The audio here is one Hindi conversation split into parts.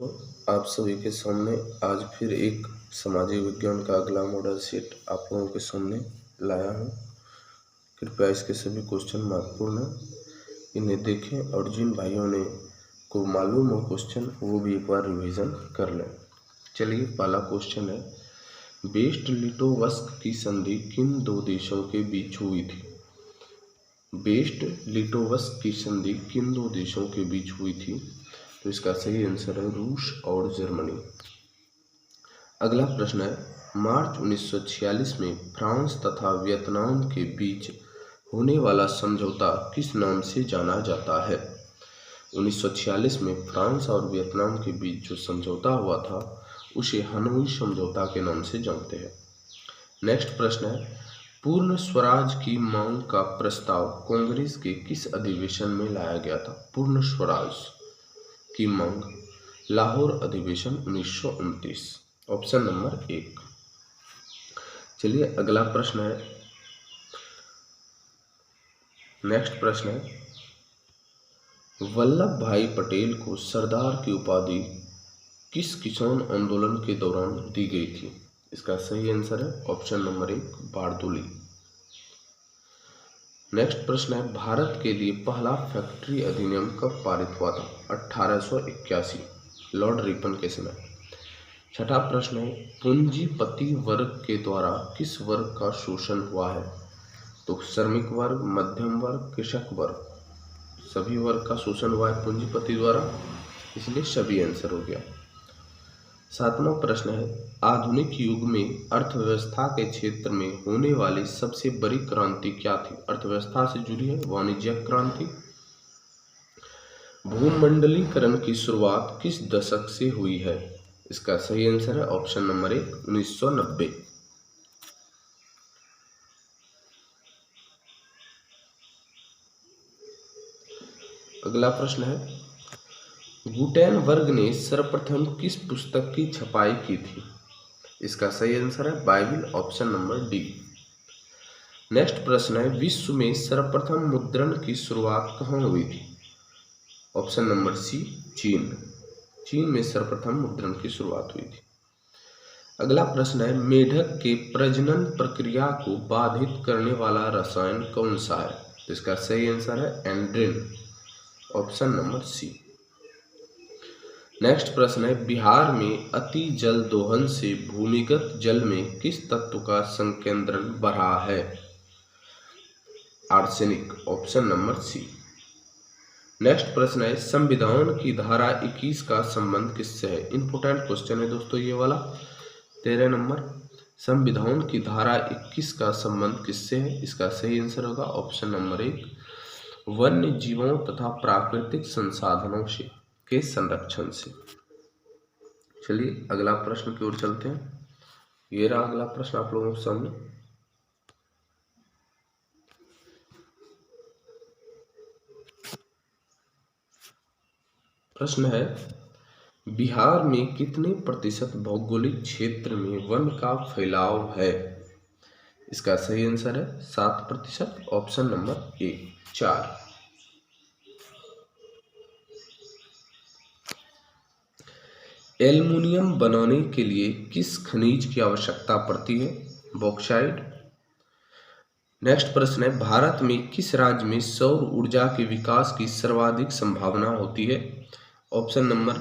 तो आप सभी के सामने आज फिर एक सामाजिक विज्ञान का अगला मॉडल सेट आप लोगों के सामने लाया हूँ। कृपया इसके सभी क्वेश्चन महत्वपूर्ण हैं, इन्हें देखें और जिन भाइयों ने को मालूम हो क्वेश्चन वो भी एक बार रिवीजन कर लें। चलिए, पहला क्वेश्चन है, बेस्ट लिटोवस्क की संधि किन दो देशों के बीच हुई थी? बेस्ट लिटोवस्क की संधि किन दो देशों के बीच हुई थी? तो इसका सही आंसर है रूस और जर्मनी। अगला प्रश्न है, मार्च 1946 में फ्रांस तथा वियतनाम के बीच होने वाला समझौता किस नाम से जाना जाता है? 1946 में फ्रांस और वियतनाम के बीच जो समझौता हुआ था उसे हनोई समझौता के नाम से जानते हैं। नेक्स्ट प्रश्न है, पूर्ण स्वराज की मांग का प्रस्ताव कांग्रेस के किस अधिवेशन में लाया गया था? पूर्ण स्वराज की मांग, लाहौर अधिवेशन 1929, ऑप्शन नंबर 1। चलिए, अगला प्रश्न है, नेक्स्ट प्रश्न है, वल्लभ भाई पटेल को सरदार की उपाधि किस किसान आंदोलन के दौरान दी गई थी? इसका सही आंसर है ऑप्शन नंबर 1, बारदोली। नेक्स्ट प्रश्न है, भारत के लिए पहला फैक्ट्री अधिनियम कब पारित हुआ था? 1881, लॉर्ड रिपन के समय। छठा प्रश्न है, पूंजीपति वर्ग के द्वारा किस वर्ग का शोषण हुआ है? तो श्रमिक वर्ग, मध्यम वर्ग, कृषक वर्ग, सभी वर्ग का शोषण हुआ है पूंजीपति द्वारा, इसलिए सभी आंसर हो गया। सातवां प्रश्न है, आधुनिक युग में अर्थव्यवस्था के क्षेत्र में होने वाली सबसे बड़ी क्रांति क्या थी? अर्थव्यवस्था से जुड़ी है वाणिज्यिक क्रांति। भूमंडलीकरण की शुरुआत किस दशक से हुई है? इसका सही आंसर है ऑप्शन नंबर 1, 1990। अगला प्रश्न है, गुटेनबर्ग ने सर्वप्रथम किस पुस्तक की छपाई की थी? इसका सही आंसर है Bible, option number D. Next प्रश्न है, विश्व में सर्वप्रथम मुद्रण की शुरुआत कहाँ हुई थी? ऑप्शन नंबर सी, चीन। चीन में सर्वप्रथम मुद्रण की शुरुआत हुई थी। अगला प्रश्न है, मेढक के प्रजनन प्रक्रिया को बाधित करने वाला रसायन कौन सा है? तो इसका सही आंसर है एंड्रिन, ऑप्शन नंबर सी। नेक्स्ट प्रश्न है, बिहार में अति जल दोहन से भूमिगत जल में किस तत्व का संकेंद्रण बढ़ा है? Arsenic, option number C. Next प्रश्न है, संविधान की धारा 21 का संबंध किससे है? इंपोर्टेंट क्वेश्चन है दोस्तों ये वाला। 13 नंबर, संविधान की धारा 21 का संबंध किससे है? इसका सही आंसर होगा ऑप्शन नंबर 1, वन्य जीवों तथा प्राकृतिक संसाधनों से के संरक्षण से। चलिए, अगला प्रश्न की ओर चलते हैं। ये रहा अगला प्रश्न आप लोगों के सामने। प्रश्न है, बिहार में कितने प्रतिशत भौगोलिक क्षेत्र में वन का फैलाव है? इसका सही आंसर है 7%, ऑप्शन नंबर ए, 4। एल्युमिनियम बनाने के लिए किस खनिज की आवश्यकता पड़ती है? बॉक्साइट। नेक्स्ट प्रश्न है, भारत में किस राज्य में सौर ऊर्जा के विकास की सर्वाधिक संभावना होती है? ऑप्शन नंबर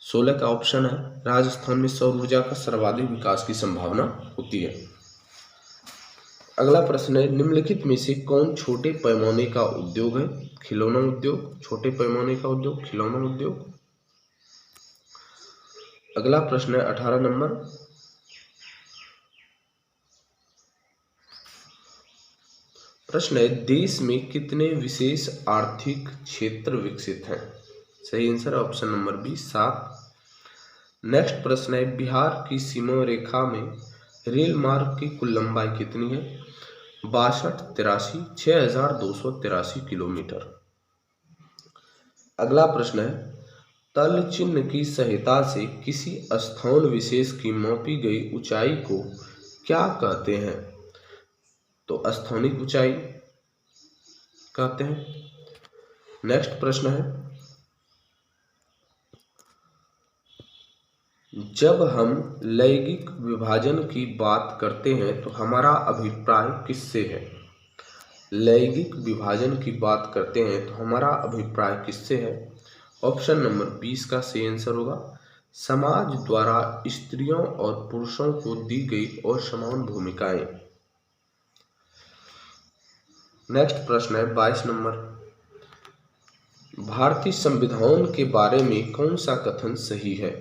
16 का ऑप्शन है, राजस्थान में सौर ऊर्जा का सर्वाधिक विकास की संभावना होती है। अगला प्रश्न है, निम्नलिखित में से कौन छोटे पैमाने का उद्योग है? खिलौना उद्योग। छोटे पैमाने का उद्योग खिलौना उद्योग। अगला प्रश्न है 18 नंबर, प्रश्न है, देश में कितने विशेष आर्थिक क्षेत्र विकसित हैं? सही answer option number B, 7। Next प्रश्न है, बिहार की सीमा रेखा में रेल मार्ग की कुल लंबाई कितनी है? 6283 किलोमीटर। अगला प्रश्न है, तल चिन्ह की सहायता से किसी स्थान विशेष की मापी गई ऊंचाई को क्या कहते हैं? तो स्थानिक ऊंचाई कहते हैं। नेक्स्ट प्रश्न है, जब हम लैंगिक विभाजन की बात करते हैं तो हमारा अभिप्राय किससे है? लैंगिक विभाजन की बात करते हैं तो हमारा अभिप्राय किससे है? ऑप्शन नंबर 20 का सही आंसर होगा समाज द्वारा स्त्रियों और पुरुषों को दी गई असमान भूमिकाएं। नेक्स्ट प्रश्न है 22 नंबर, भारतीय संविधान के बारे में कौन सा कथन सही है?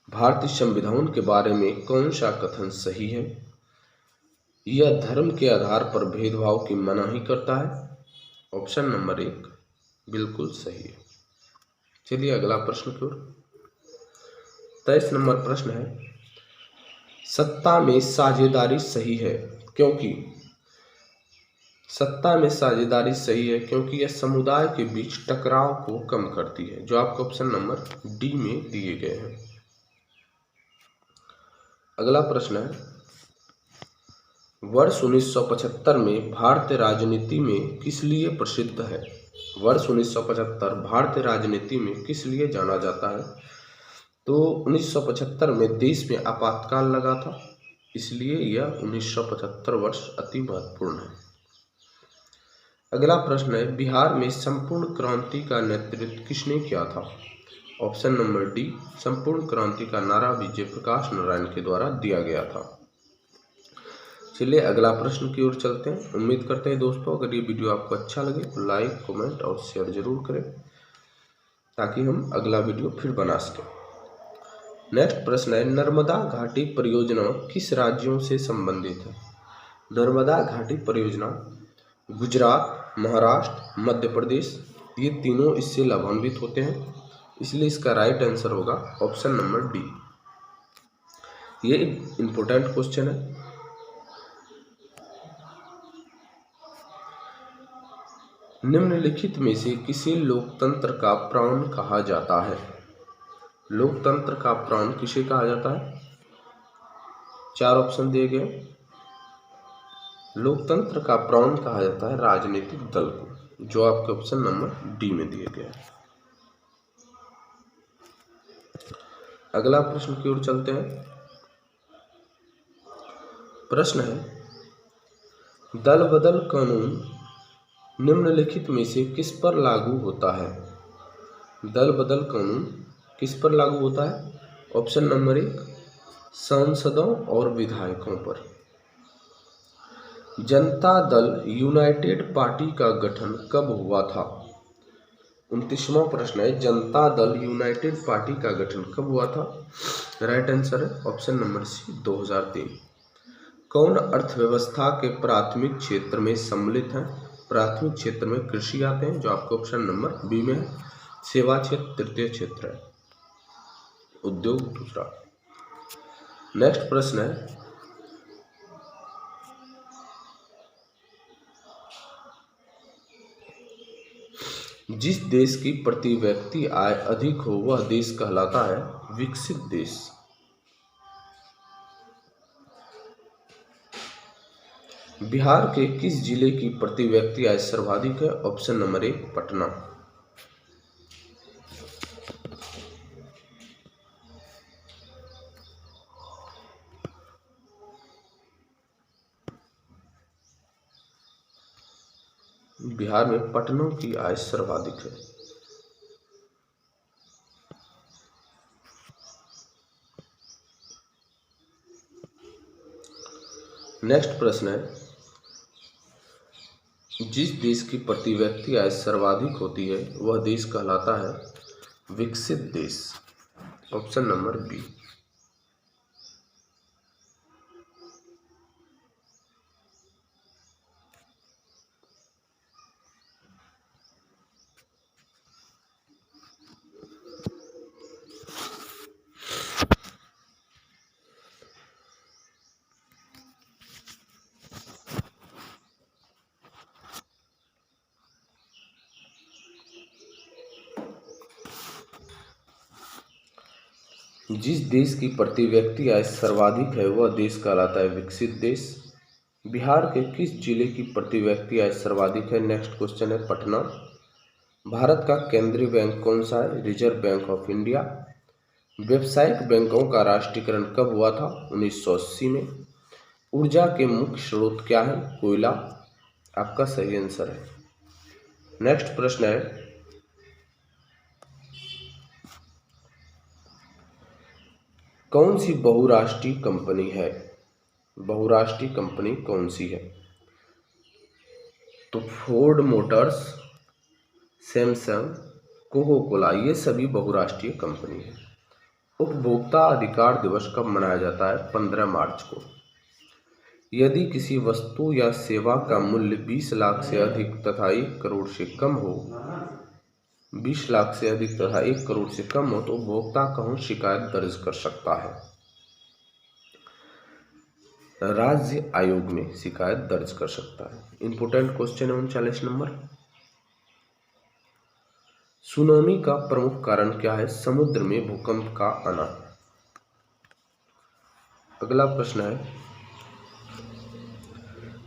भारतीय संविधान के बारे में कौन सा कथन सही है? यह धर्म के आधार पर भेदभाव की मनाही करता है। ऑप्शन नंबर 1 बिल्कुल सही है। चलिए अगला प्रश्न की ओर। 23 नंबर प्रश्न है, सत्ता में साझेदारी सही है क्योंकि? सत्ता में साझेदारी सही है क्योंकि यह समुदाय के बीच टकराव को कम करती है, जो आपको ऑप्शन नंबर डी में दिए गए हैं। अगला प्रश्न है, वर्ष 1975 में भारतीय राजनीति में किस लिए प्रसिद्ध है? वर्ष 1975 भारतीय राजनीति में किस लिए जाना जाता है? तो 1975 में देश में आपातकाल लगा था, इसलिए यह 1975 वर्ष अति महत्वपूर्ण है। अगला प्रश्न है, बिहार में संपूर्ण क्रांति का नेतृत्व किसने किया था? ऑप्शन नंबर डी संपूर्ण क्रांति का नारा भी जयप्रकाश नारायण के द्वारा दिया गया था। चलिए अगला प्रश्न की ओर चलते हैं। उम्मीद करते हैं दोस्तों अगर ये वीडियो आपको अच्छा लगे तो लाइक, कमेंट और शेयर जरूर करें ताकि हम अगला वीडियो फिर बना सकें। नेक्स्ट प्रश्न है, नर्मदा घाटी परियोजना किस राज्यों से संबंधित है? नर्मदा घाटी परियोजना गुजरात, महाराष्ट्र, मध्य प्रदेश ये तीनों इससे लाभान्वित होते हैं, इसलिए इसका राइट आंसर होगा ऑप्शन नंबर डी। ये इंपॉर्टेंट क्वेश्चन है। निम्नलिखित में से किसे लोकतंत्र का प्राण कहा जाता है? लोकतंत्र का प्राण किसे कहा जाता है? 4 ऑप्शन दिए गए। लोकतंत्र का प्राण कहा जाता है राजनीतिक दल को, जो आपके ऑप्शन नंबर डी में दिए गए हैं। अगला प्रश्न की ओर चलते हैं। प्रश्न है, दल बदल कानून निम्नलिखित में से किस पर लागू होता है? दल बदल कानून किस पर लागू होता है? ऑप्शन नंबर 1 सांसदों और विधायकों पर। जनता दल यूनाइटेड पार्टी का गठन कब हुआ था? 29वां प्रश्न है, जनता दल यूनाइटेड पार्टी का गठन कब हुआ था? राइट आंसर है ऑप्शन नंबर सी 2003। कौन अर्थव्यवस्था के प्राथमिक क्षेत्र में सम्मिलित है? प्राथमिक क्षेत्र में कृषि आते हैं, जो आपको ऑप्शन नंबर बी में है। सेवा क्षेत्र तृतीय क्षेत्र है, उद्योग दूसरा। नेक्स्ट प्रश्न है, जिस देश की प्रति व्यक्ति आय अधिक हो वह देश कहलाता है विकसित देश। बिहार के किस जिले की प्रति व्यक्ति आय सर्वाधिक है? Option number 1 Patna. बिहार में पटना की आय सर्वाधिक है। नेक्स्ट प्रश्न है, जिस देश की प्रति व्यक्ति आय सर्वाधिक होती है वह देश कहलाता है विकसित देश। Option number B. जिस देश की प्रति व्यक्ति आय सर्वाधिक है वह देश कहलाता है विकसित देश। बिहार के किस जिले की प्रति व्यक्ति आय सर्वाधिक है? नेक्स्ट क्वेश्चन है पटना। भारत का केंद्रीय बैंक कौन सा है? Reserve bank of India. व्यावसायिक बैंकों का राष्ट्रीयकरण कब हुआ था? 1980 में। ऊर्जा के मुख्य स्रोत क्या है? कोयला आपका सही आंसर है। नेक्स्ट प्रश्न है, कौन सी बहुराष्ट्रीय कंपनी है? बहुराष्ट्रीय कंपनी कौन सी है? तो Ford Motors, Samsung, coca cola, ये सभी बहुराष्ट्रीय कंपनी है। उपभोक्ता अधिकार दिवस कब मनाया जाता है? 15 मार्च को। यदि किसी वस्तु या सेवा का मूल्य 20 लाख से अधिक तथा 1 करोड़ से कम हो, 20 लाख से अधिक तथा 1 करोड़ से कम हो तो उपभोक्ता कहाँ शिकायत दर्ज कर सकता है? राज्य आयोग में शिकायत दर्ज कर सकता है। इंपोर्टेंट क्वेश्चन है 39 नंबर। सुनामी का प्रमुख कारण क्या है? समुद्र में भूकंप का आना। अगला प्रश्न है,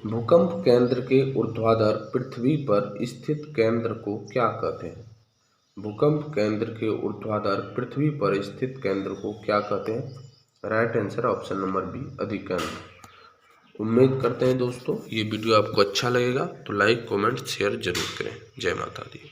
भूकंप केंद्र के ऊर्ध्वाधर पृथ्वी पर स्थित केंद्र को क्या कहते हैं? भूकंप केंद्र के ऊर्ध्वाधर पृथ्वी पर स्थित केंद्र को क्या कहते हैं? Right answer option number B, अधिकेंद्र। उम्मीद करते हैं दोस्तों ये वीडियो आपको अच्छा लगेगा, तो लाइक कमेंट शेयर जरूर करें। जय माता दी।